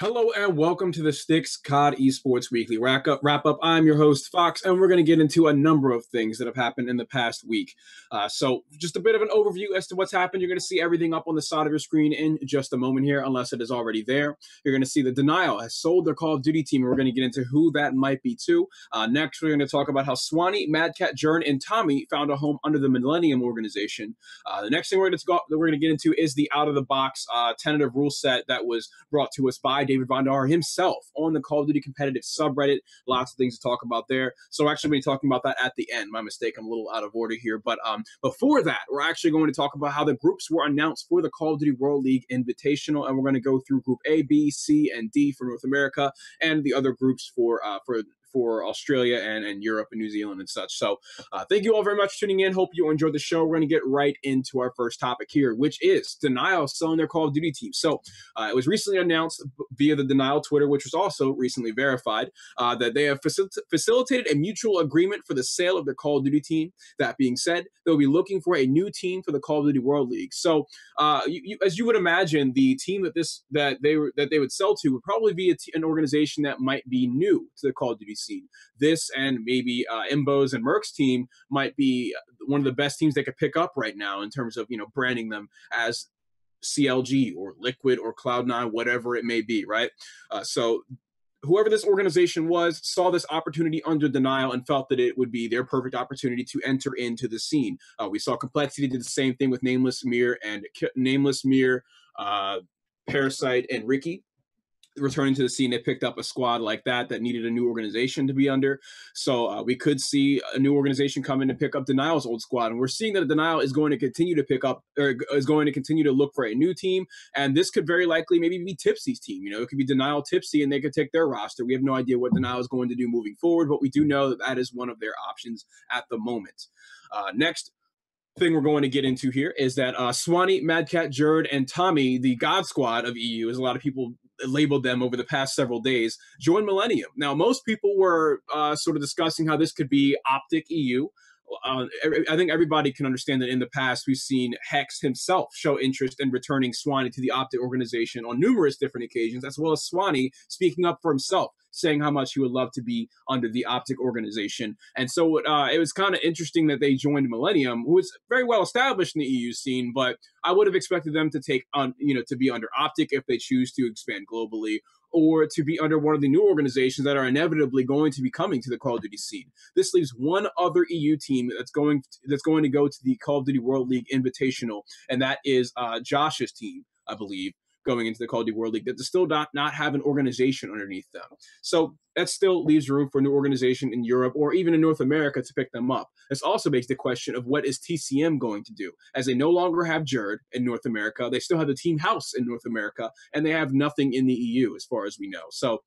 Hello and welcome to the Sticks COD Esports Weekly Wrap Up. I'm your host Fox, and we're going to get into a number of things that have happened in the past week. So, just a bit of an overview as to what's happened. You're going to see everything up on the side of your screen in just a moment here, unless it is already there. You're going to see that Denial has sold their Call of Duty team, and we're going to get into who that might be too. Next, we're going to talk about how Swanee, Madcat, Jern, and Tommy found a home under the Millennium organization. The next thing we're going to get into is the out-of-the-box tentative rule set that was brought to us by David Vondar himself on the Call of Duty competitive subreddit. Lots of things to talk about there. So we're actually going to be talking about that at the end. My mistake, I'm a little out of order here. But before that, we're actually going to talk about how the groups were announced for the Call of Duty World League Invitational. And we're going to go through Group A, B, C, and D for North America, and the other groups for Australia and Europe and New Zealand and such. So thank you all very much for tuning in. Hope you enjoyed the show. We're going to get right into our first topic here, which is Denial selling their Call of Duty team. So it was recently announced via the Denial Twitter, which was also recently verified, that they have facilitated a mutual agreement for the sale of their Call of Duty team. That being said, they'll be looking for a new team for the Call of Duty World League. So as you would imagine, the team that they would sell to would probably be an organization that might be new to the Call of Duty scene. This and maybe Imbo's and Merck's team might be one of the best teams they could pick up right now in terms of branding them as CLG or Liquid or Cloud9, whatever it may be, right? So whoever this organization was saw this opportunity under Denial and felt that it would be their perfect opportunity to enter into the scene. We saw Complexity did the same thing with Nameless Mirror, Parasite, and Ricky. Returning to the scene, they picked up a squad like that needed a new organization to be under. So we could see a new organization come in and pick up Denial's old squad. And we're seeing that Denial is going to continue to pick up, or is going to continue to look for a new team. And this could very likely maybe be Tipsy's team. It could be Denial Tipsy, and they could take their roster. We have no idea what Denial is going to do moving forward, but we do know that is one of their options at the moment. Next thing we're going to get into here is that Swanee, Madcat, Jerd, and Tommy, the God Squad of EU, as a lot of people labeled them over the past several days, joined Millennium. Now, most people were sort of discussing how this could be Optic EU. I think everybody can understand that in the past we've seen Hex himself show interest in returning Swanee to the Optic organization on numerous different occasions, as well as Swanee speaking up for himself, saying how much he would love to be under the Optic organization. And so it was kind of interesting that they joined Millennium, who is very well established in the EU scene, but I would have expected them to take on, to be under Optic if they choose to expand globally, or to be under one of the new organizations that are inevitably going to be coming to the Call of Duty scene. This leaves one other EU team that's going to go to the Call of Duty World League Invitational, and that is Josh's team, I believe, going into the Call of Duty World League, that does still not have an organization underneath them. So that still leaves room for a new organization in Europe or even in North America to pick them up. This also makes the question of what is TCM going to do, as they no longer have Jerd in North America. They still have the team house in North America, and they have nothing in the EU as far as we know. So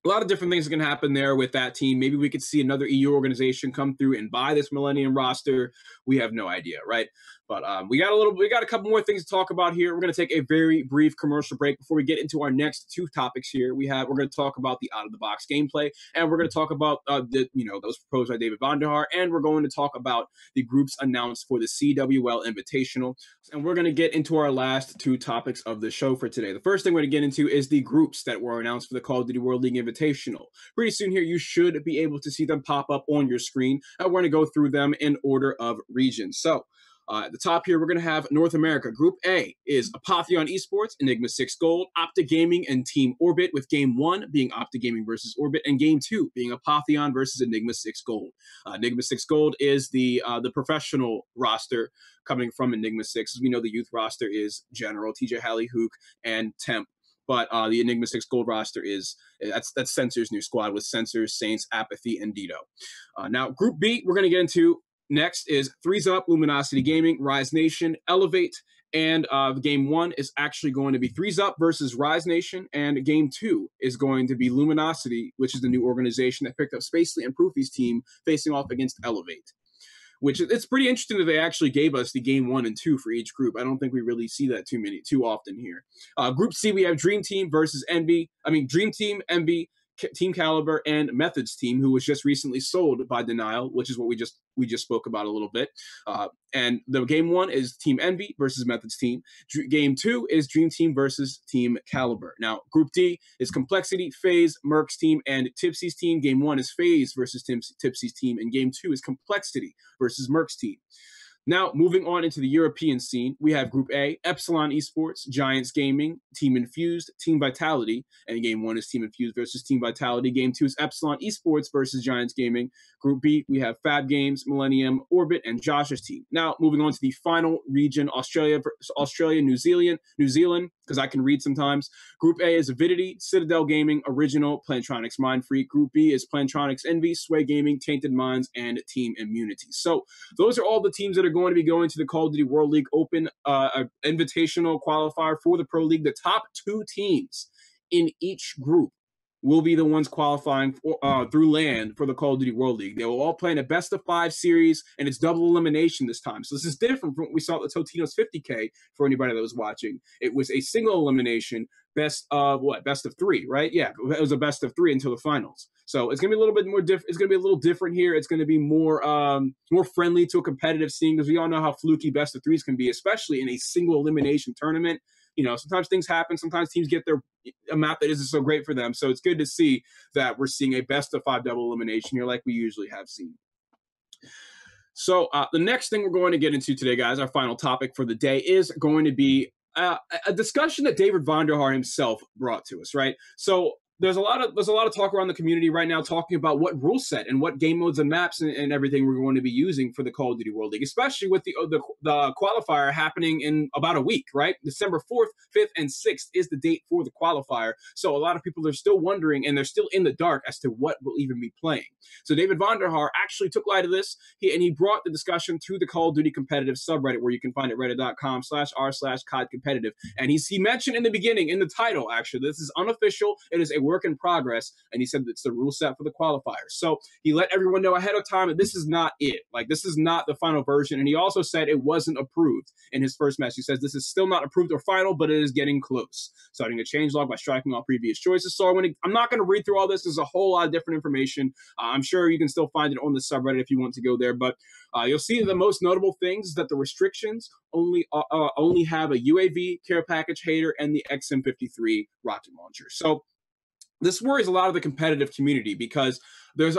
a lot of different things are going to happen there with that team. Maybe we could see another EU organization come through and buy this Millennium roster. We have no idea, right? But we got a couple more things to talk about here. We're going to take a very brief commercial break before we get into our next two topics here. We're going to talk about the out-of-the-box gameplay, and we're going to talk about that was proposed by David Vondar, and we're going to talk about the groups announced for the CWL Invitational, and we're going to get into our last two topics of the show for today. The first thing we're going to get into is the groups that were announced for the Call of Duty World League Invitational. Pretty soon here, you should be able to see them pop up on your screen, and we're going to go through them in order of region. So at the top here, we're going to have North America. Group A is Apotheon Esports, Enigma 6 Gold, Optic Gaming, and Team Orbit, with Game 1 being Optic Gaming versus Orbit, and Game 2 being Apotheon versus Enigma 6 Gold. Enigma 6 Gold is the professional roster coming from Enigma 6. As we know, the youth roster is General, TJ Halley, Hook, and Temp. But the Enigma 6 Gold roster that's Censor's new squad with Censors, Saints, Apathy, and Dito. Now, Group B, we're going to get into next is Threes Up, Luminosity Gaming, Rise Nation, Elevate, and Game 1 is actually going to be Threes Up versus Rise Nation, and Game 2 is going to be Luminosity, which is the new organization that picked up Spacely and Proofy's team, facing off against Elevate. Which it's pretty interesting that they actually gave us the Game 1 and 2 for each group. I don't think we really see that too often here. Group C, we have Dream Team versus Envy. Dream Team, Envy, Team Caliber and Methods team, who was just recently sold by Denial, which is what we just spoke about a little bit. And the game 1 is Team Envy versus Methods team. Game 2 is Dream Team versus Team Caliber. Now, Group D is Complexity, FaZe, Merc's team, and Tipsy's team. Game 1 is FaZe versus Tipsy's team, and Game 2 is Complexity versus Merc's team. Now, moving on into the European scene, we have Group A, Epsilon Esports, Giants Gaming, Team Infused, Team Vitality, and Game 1 is Team Infused versus Team Vitality. Game 2 is Epsilon Esports versus Giants Gaming. Group B, we have Fab Games, Millennium, Orbit, and Josh's team. Now, moving on to the final region, Australia, New Zealand, because I can read sometimes. Group A is Avidity, Citadel Gaming, Original, Plantronics Mindfreak. Group B is Plantronics Envy, Sway Gaming, Tainted Minds, and Team Immunity. So those are all the teams that are going to be going to the Call of Duty World League Open invitational qualifier for the Pro League. The top 2 teams in each group will be the ones qualifying through LAN for the Call of Duty World League. They will all play in a best-of-5 series, and it's double elimination this time. So this is different from what we saw at the Totino's 50K for anybody that was watching. It was a single elimination, best of 3, right? Yeah, it was a best of 3 until the finals. So it's going to be a little bit more different. It's going to be a little different here. It's going to be more friendly to a competitive scene, because we all know how fluky best of 3s can be, especially in a single elimination tournament. You know, sometimes things happen. Sometimes teams get a map that isn't so great for them. So it's good to see that we're seeing a best-of-5 double elimination here like we usually have seen. So the next thing we're going to get into today, guys, our final topic for the day, is going to be a discussion that David Vonderhaar himself brought to us, right? So there's a lot of talk around the community right now talking about what rule set and what game modes and maps and everything we're going to be using for the Call of Duty World League, especially with the qualifier happening in about a week, right? December 4th, 5th, and 6th is the date for the qualifier. So a lot of people are still wondering, and they're still in the dark as to what we'll even be playing. So David Vonderhaar actually took light of this, and he brought the discussion to the Call of Duty competitive subreddit, where you can find it reddit.com/r/COD competitive. And he mentioned in the beginning, in the title, actually, this is unofficial. It is a work in progress, and he said it's the rule set for the qualifiers. So he let everyone know ahead of time that this is not it. Like, this is not the final version. And he also said it wasn't approved in his first message. He says this is still not approved or final, but it is getting close. Starting a changelog by striking all previous choices. So I'm not going to read through all this. There's a whole lot of different information. I'm sure you can still find it on the subreddit if you want to go there. But you'll see the most notable things is that the restrictions only have a UAV, care package hater, and the XM53 rocket launcher. So this worries a lot of the competitive community, because there's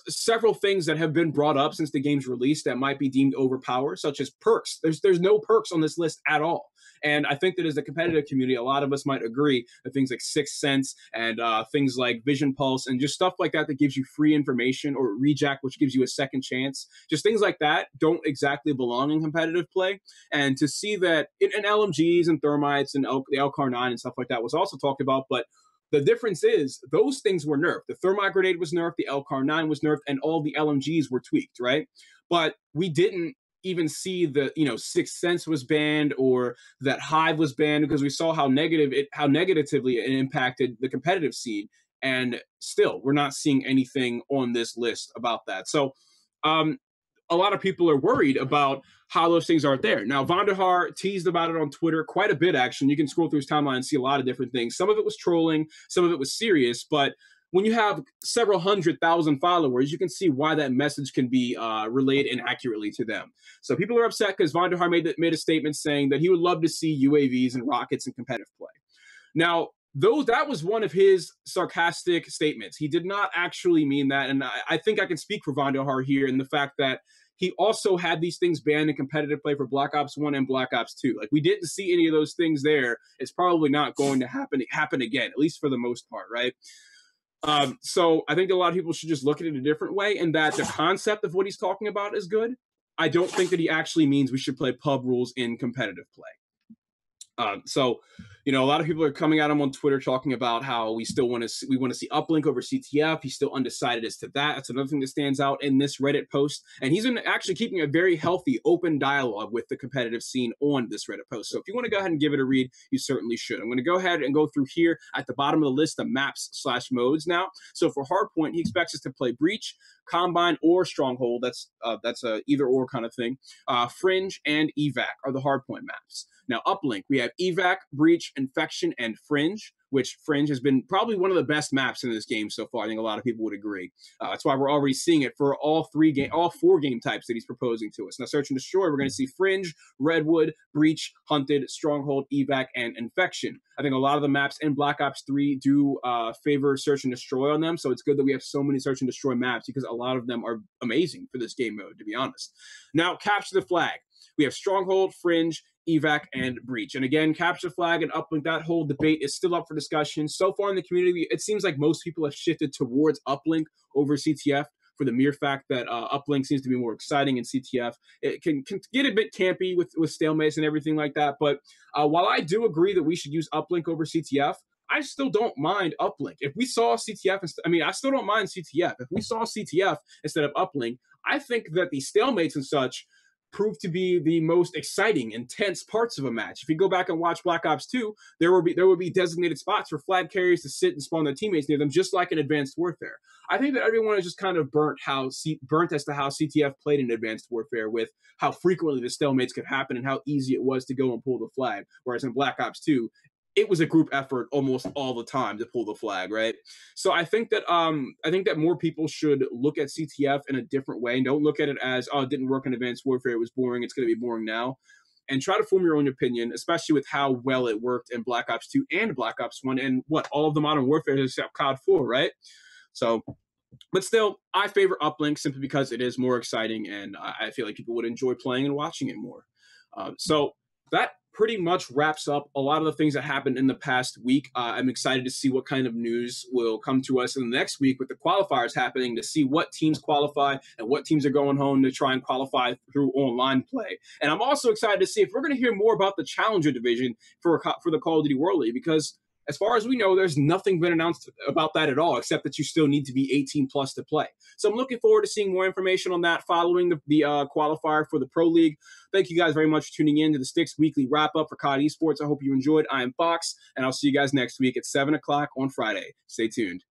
several things that have been brought up since the game's release that might be deemed overpowered, such as perks. There's no perks on this list at all. And I think that as the competitive community, a lot of us might agree that things like Sixth Sense and things like Vision Pulse and just stuff like that gives you free information, or Rejack, which gives you a second chance, just things like that don't exactly belong in competitive play. And to see that in LMGs and Thermites and the LCAR-9 and stuff like that was also talked about, but the difference is those things were nerfed. The Thermite Grenade was nerfed, the LCAR-9 was nerfed, and all the LMGs were tweaked, right? But we didn't even see the, Sixth Sense was banned, or that Hive was banned, because we saw how negatively it impacted the competitive scene. And still, we're not seeing anything on this list about that. So a lot of people are worried about how those things aren't there. Now, Vonderhaar teased about it on Twitter quite a bit, actually. You can scroll through his timeline and see a lot of different things. Some of it was trolling, some of it was serious, but when you have several 100,000 followers, you can see why that message can be relayed inaccurately to them. So people are upset because Vonderhaar made a statement saying that he would love to see UAVs and rockets in competitive play. Now, that was one of his sarcastic statements. He did not actually mean that, and I think I can speak for Vonderhaar here in the fact that he also had these things banned in competitive play for Black Ops 1 and Black Ops 2. Like, we didn't see any of those things there. It's probably not going to happen again, at least for the most part, right? So I think a lot of people should just look at it a different way, and that the concept of what he's talking about is good. I don't think that he actually means we should play pub rules in competitive play. So, a lot of people are coming at him on Twitter talking about how we want to see uplink over CTF. He's still undecided as to that. That's another thing that stands out in this Reddit post. And he's been actually keeping a very healthy, open dialogue with the competitive scene on this Reddit post. So if you want to go ahead and give it a read, you certainly should. I'm going to go ahead and go through here at the bottom of the list, the maps/modes now. So for Hardpoint, he expects us to play Breach, Combine, or Stronghold. That's a either or kind of thing. Fringe and Evac are the Hardpoint maps. Now, Uplink, we have Evac, Breach, Infection, and Fringe. which Fringe has been probably one of the best maps in this game so far. I think a lot of people would agree. That's why we're already seeing it for all four game types that he's proposing to us. Now, Search and Destroy, we're going to see Fringe, Redwood, Breach, Hunted, Stronghold, Evac, and Infection. I think a lot of the maps in Black Ops 3 do favor Search and Destroy on them, so it's good that we have so many Search and Destroy maps because a lot of them are amazing for this game mode, to be honest. Now, Capture the Flag. We have Stronghold, Fringe, Evac, and Breach. And again, Capture the Flag and Uplink, that whole debate is still up for discussion. So far in the community, it seems like most people have shifted towards Uplink over CTF for the mere fact that Uplink seems to be more exciting in CTF. It can get a bit campy with stalemates and everything like that. But while I do agree that we should use Uplink over CTF, I still don't mind Uplink. If we saw CTF, I still don't mind CTF. If we saw CTF instead of Uplink, I think that the stalemates and such proved to be the most exciting, intense parts of a match. If you go back and watch Black Ops 2, there would be designated spots for flag carriers to sit and spawn their teammates near them, just like in Advanced Warfare. I think that everyone is just kind of burnt as to how CTF played in Advanced Warfare, with how frequently the stalemates could happen and how easy it was to go and pull the flag. Whereas in Black Ops 2, it was a group effort almost all the time to pull the flag, right? So I think that more people should look at CTF in a different way and don't look at it as, oh, it didn't work in Advanced Warfare, it was boring, it's going to be boring now. And try to form your own opinion, especially with how well it worked in Black Ops 2 and Black Ops 1 and all of the Modern Warfare except COD 4, right? So, but still, I favor Uplink simply because it is more exciting and I feel like people would enjoy playing and watching it more. So that pretty much wraps up a lot of the things that happened in the past week. I'm excited to see what kind of news will come to us in the next week with the qualifiers happening, to see what teams qualify and what teams are going home to try and qualify through online play. And I'm also excited to see if we're going to hear more about the Challenger division for the Call of Duty World League, because as far as we know, there's nothing been announced about that at all, except that you still need to be 18 plus to play. So I'm looking forward to seeing more information on that following the qualifier for the Pro League. Thank you guys very much for tuning in to the Sticks Weekly Wrap-Up for COD Esports. I hope you enjoyed. I am Fox, and I'll see you guys next week at 7 o'clock on Friday. Stay tuned.